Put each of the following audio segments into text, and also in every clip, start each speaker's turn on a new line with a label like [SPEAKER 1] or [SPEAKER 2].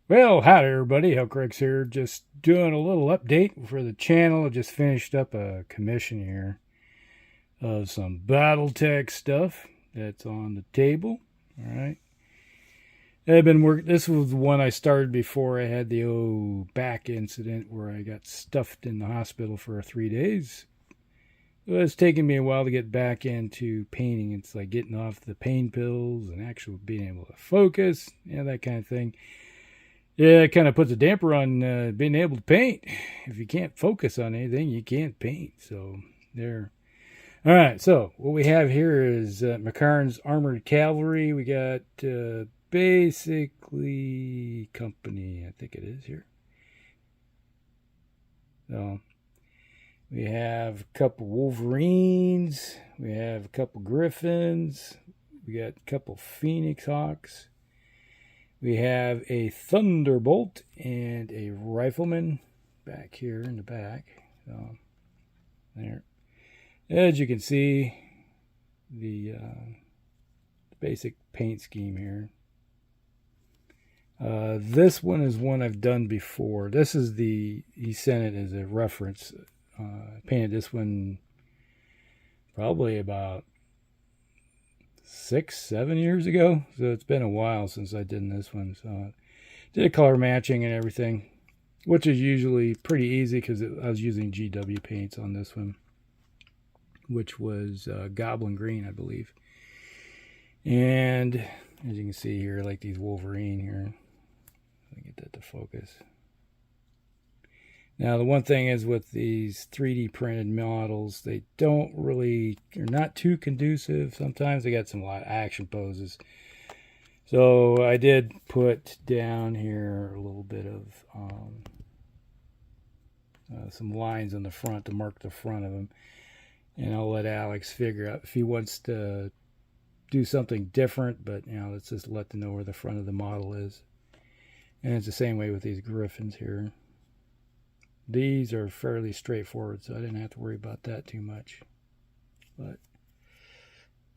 [SPEAKER 1] Well, howdy everybody, Hellcrux here. Just doing a little update for the channel. I just finished up a commission here of some Battletech stuff that's on the table. Alright. I've been working. This was the one I started before I had the back incident where I got stuffed in the hospital for 3 days. It's taken me a while to get back into painting. It's like getting off the pain pills and actually being able to focus, that kind of thing. Yeah, it kind of puts a damper on being able to paint. If you can't focus on anything, you can't paint. So, there. All right, so what we have here is McCarron's Armored Cavalry. We got basically company, I think it is here. So, we have a couple Wolverines. We have a couple Griffins. We got a couple Phoenix Hawks. We have a Thunderbolt and a Rifleman back here in the back. So, there. As you can see, the basic paint scheme here. This one is one I've done before. This is he sent it as a reference. I painted this one probably about 6-7 years ago, so it's been a while since I did this one. So did a color matching and everything, which is usually pretty easy because I was using GW paints on this one, which was Goblin Green, I believe. And as you can see here, like these Wolverine here, let me get that to focus. Now, the one thing is with these 3D printed models, they they're not too conducive. Sometimes they got a lot of action poses. So I did put down here a little bit of some lines on the front to mark the front of them. And I'll let Alex figure out if he wants to do something different, but let's just let them know where the front of the model is. And it's the same way with these Griffins here. These are fairly straightforward, so I didn't have to worry about that too much. But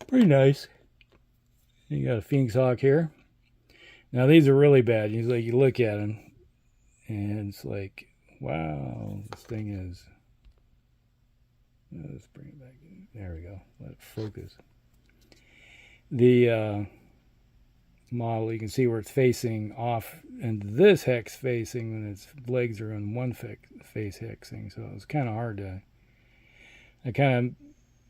[SPEAKER 1] pretty nice. You got a Phoenix Hawk here. Now these are really bad. You look at them, and it's like, wow, this thing is. Let's bring it back in. There we go. Let it focus. The model, you can see where it's facing off, and this hex facing, and its legs are on one face hexing, so it was kind of hard to.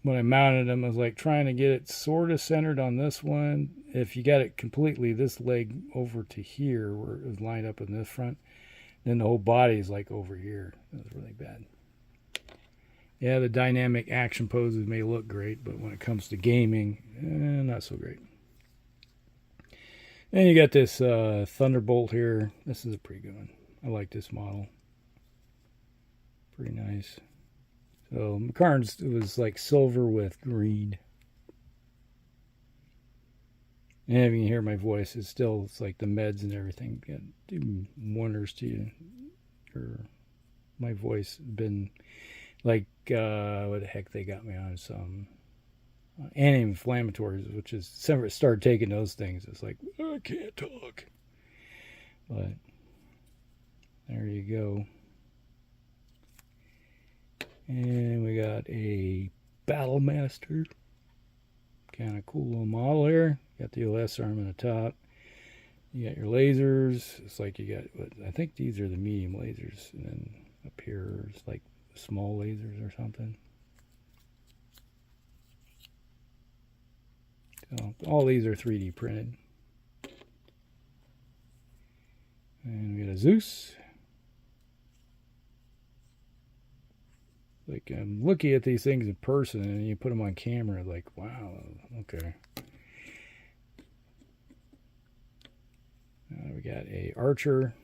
[SPEAKER 1] When I mounted them, I was like trying to get it sort of centered on this one. If you got it completely this leg over to here, where it was lined up in this front, then the whole body is like over here. It was really bad. Yeah, the dynamic action poses may look great, but when it comes to gaming, not so great. And you got this Thunderbolt here. This is a pretty good one. I like this model. Pretty nice. So McCarron's, it was like silver with green. And if you can hear my voice, it's like the meds and everything do wonders to you. Or my voice has been like, what the heck they got me on? Some anti-inflammatories, which is started taking those things. It's like, I can't talk. But there you go. And we got a Battlemaster. Kind of cool little model here. Got the OS arm on the top. You got your lasers. It's like you got, I think these are the medium lasers. And then up here is like small lasers or something. So all these are 3D printed. And we got a Zeus. Like, I'm looking at these things in person, and you put them on camera, like, wow, okay. We got a Archer.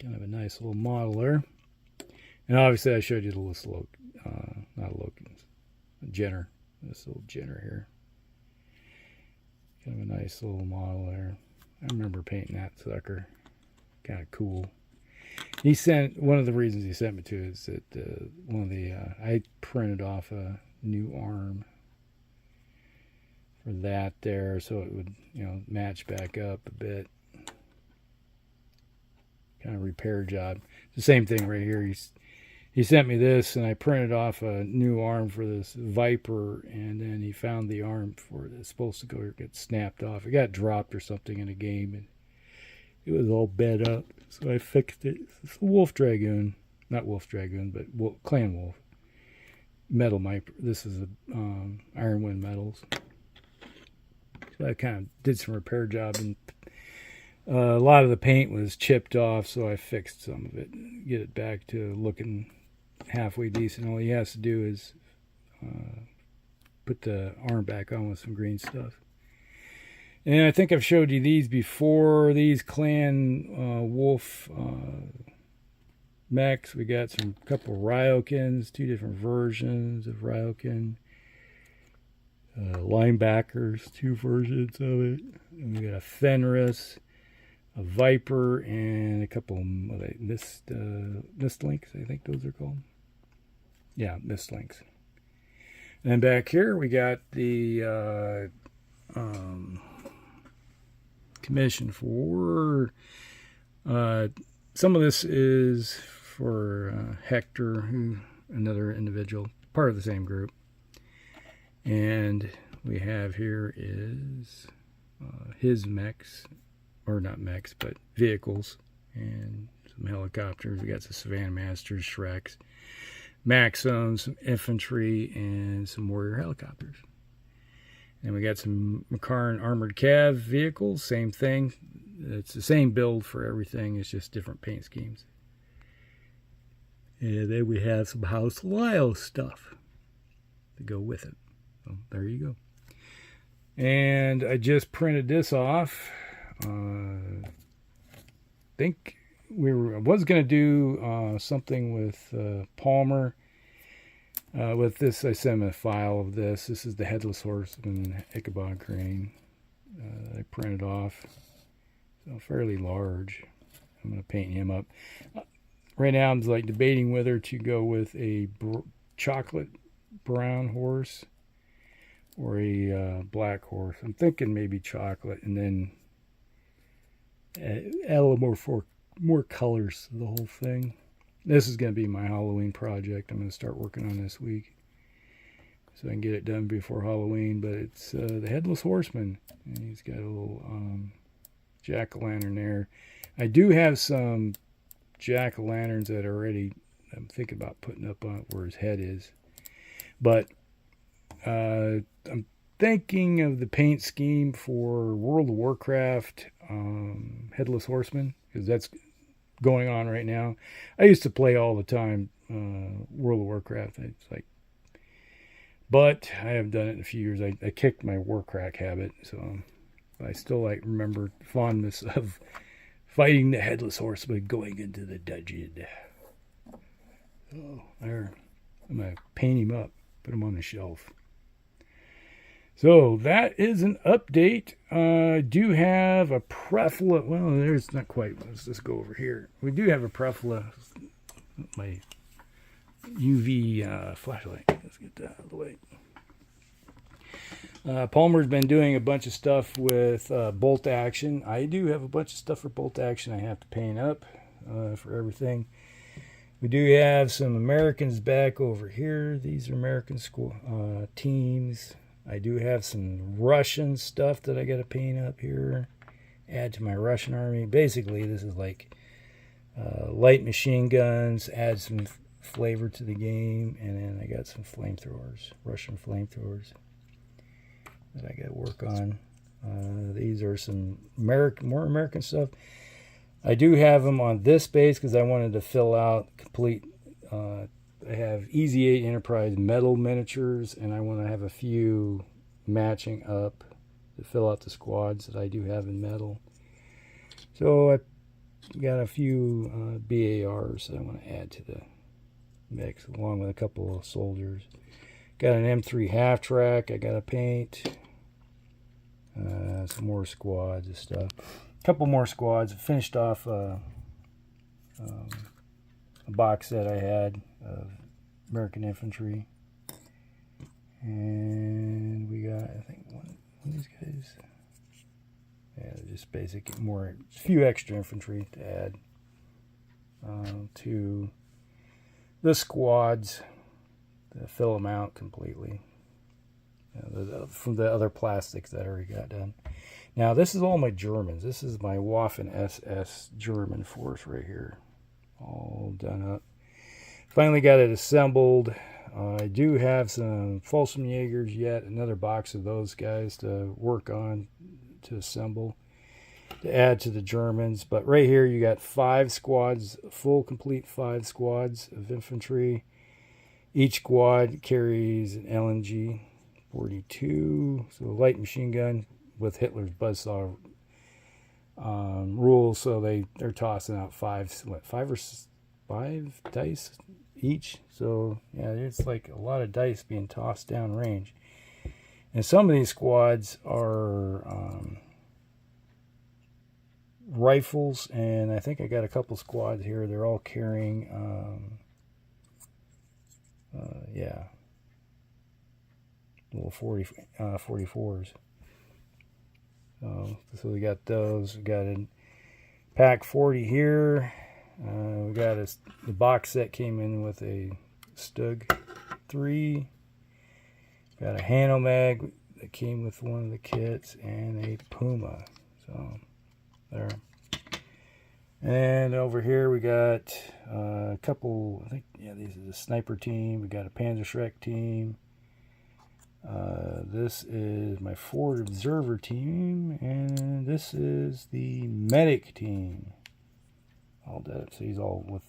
[SPEAKER 1] Kind of a nice little model there. And obviously I showed you the little, not a Loki, a Jenner. This little Jenner here. Kind of a nice little model there. I remember painting that sucker. Kind of cool. One of the reasons he sent me to is that I printed off a new arm for that there, so it would, you know, match back up a bit. Kind of repair job. The same thing right here. He sent me this, and I printed off a new arm for this Viper, and then he found the arm for it. It's supposed to go get snapped off. It got dropped or something in a game, and it was all bent up, so I fixed it. It's a Wolf Dragoon. Not Wolf Dragoon, but Clan Wolf. Metal Miper. This is a Ironwind Metals. So I kind of did some repair job, and a lot of the paint was chipped off, so I fixed some of it. Get it back to looking halfway decent. All he has to do is put the arm back on with some green stuff. And I think I've showed you these before. These Clan Wolf mechs. We got some couple Ryokins, 2 different versions of Ryokin. Linebackers, 2 versions of it. And we got a Fenris, a Viper, and a couple Mistlinks, I think those are called. Yeah, Mistlinks. And then back here we got the commission for some of this is for Hector, who another individual, part of the same group. And we have here is his mechs, or not mechs, but vehicles, and some helicopters. We got some Savannah Masters, Shreks, Maxims, some infantry, and some Warrior helicopters. And we got some McCarron armored cav vehicles, same thing. It's the same build for everything, it's just different paint schemes. And then we have some House Liao stuff to go with it. So there you go. And I just printed this off. I think I was going to do something with Palmer. With this, I sent him a file of this. This is the Headless Horseman Ichabod crane. I printed off. So fairly large. I'm going to paint him up. Right now, I'm like debating whether to go with a chocolate brown horse or a black horse. I'm thinking maybe chocolate, and then add a little more colors to the whole thing. This is going to be my Halloween project. I'm going to start working on this week, so I can get it done before Halloween. But it's the Headless Horseman, and he's got a little jack-o'-lantern there. I do have some jack-o'-lanterns that are already, I'm thinking about putting up on where his head is. But I'm thinking of the paint scheme for World of Warcraft Headless Horseman, because that's going on right now. I used to play all the time World of Warcraft. It's like, but I haven't done it in a few years. I kicked my Warcraft habit, so I still remember fondness of fighting the Headless Horseman going into the dungeon. Oh, there. I'm going to paint him up, put him on the shelf. So that is an update. I do have a Prefla. Well, there's not quite. Let's just go over here. We do have a Prefla. My UV flashlight. Let's get that out of the way. Palmer's been doing a bunch of stuff with bolt action. I do have a bunch of stuff for bolt action I have to paint up for everything. We do have some Americans back over here. These are American school teams. I do have some Russian stuff that I got to paint up here. Add to my Russian army. Basically, this is like light machine guns. Add some flavor to the game. And then I got some flamethrowers. Russian flamethrowers that I got to work on. These are some more American stuff. I do have them on this base because I wanted to fill out complete. I have Easy 8 Enterprise metal miniatures, and I want to have a few matching up to fill out the squads that I do have in metal. So I got a few BARs that I want to add to the mix, along with a couple of soldiers. Got an M3 half-track I got to paint. Some more squads and stuff. A couple more squads. I finished off a box set I had of American infantry, and we got, I think, these. Yeah, just basic, a few extra infantry to add to the squads to fill them out completely. From the other plastics that I already got done. Now, this is all my Germans. This is my Waffen SS German force right here. All done up. Finally got it assembled. I do have some Fallschirmjägers yet. Another box of those guys to work on, to assemble, to add to the Germans. But right here you got 5 squads, full complete 5 squads of infantry. Each squad carries an LMG 42, so a light machine gun with Hitler's buzzsaw rules. So they're tossing out 5 dice each. So yeah, it's like a lot of dice being tossed down range. And some of these squads are rifles, and I think I got a couple squads here. They're all carrying little 44s. So we got those. We got a pack 40 here. We got the box set came in with a Stug 3. Got a Hanomag that came with one of the kits, and a Puma. So there. And over here we got a couple, I think, yeah, these are the sniper team. We got a Panzerschreck team. This is my Ford Observer team, and this is the medic team. All done up, so he's all with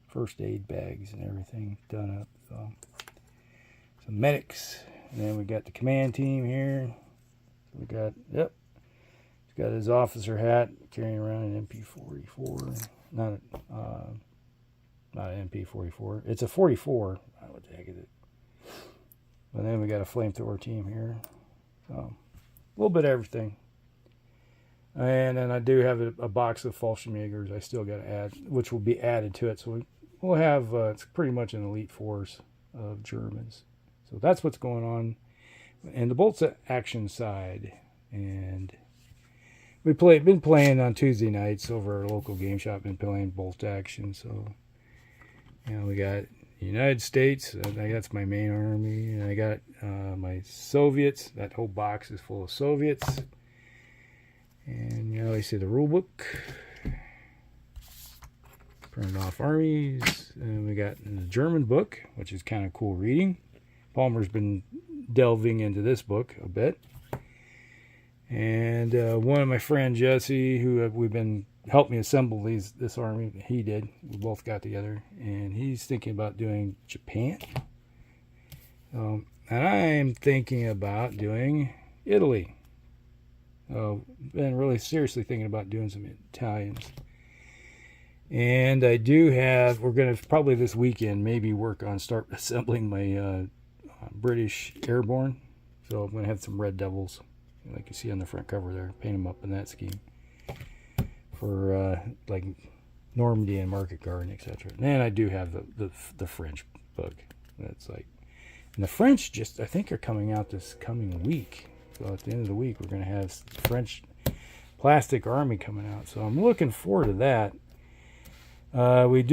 [SPEAKER 1] first aid bags and everything done up. So medics, and then we got the command team here. We got, yep, he's got his officer hat, carrying around an MP44. Not an MP44. It's a 44. What the heck is it? And then we got a flamethrower team here. So a little bit of everything. And then I do have a box of Fallschirmjägers I still got to add, which will be added to it. So we'll have, it's pretty much an elite force of Germans. So that's what's going on. And the Bolt Action side. And been playing on Tuesday nights over our local game shop, been playing Bolt Action. So, you know, we got United States, that's my main army, and I got my Soviets. That whole box is full of Soviets. And you know, you see the rule book, printed off armies, and we got the German book, which is kind of cool reading. Palmer's been delving into this book a bit. And one of my friend Jesse, who we've been helped me assemble this army, he did. We both got together, and he's thinking about doing Japan. And I'm thinking about doing Italy. Been really seriously thinking about doing some Italians. And I do have, we're going to probably this weekend maybe start assembling my British Airborne. So I'm going to have some Red Devils, like you see on the front cover there, paint them up in that scheme for like Normandy and Market Garden, etc. And then I do have the French book. That's like, and the French I think are coming out this coming week. So at the end of the week, we're going to have the French plastic army coming out. So I'm looking forward to that. We've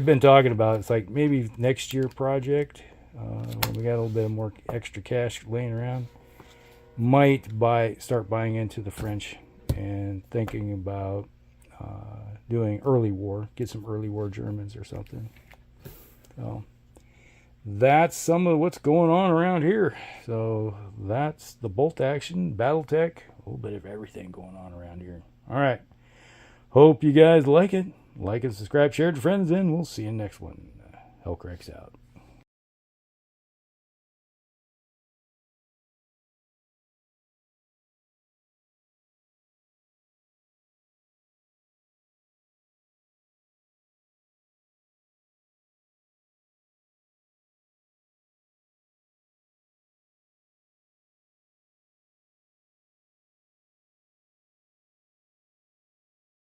[SPEAKER 1] been talking about, it's like maybe next year project, when we got a little bit more extra cash laying around, might start buying into the French and thinking about doing early war, get some early war Germans or something. So that's some of what's going on around here. So that's the Bolt Action, Battletech, a little bit of everything going on around here. All right. Hope you guys like it. Like and subscribe, share it to friends, and we'll see you next one. Hellcracks out.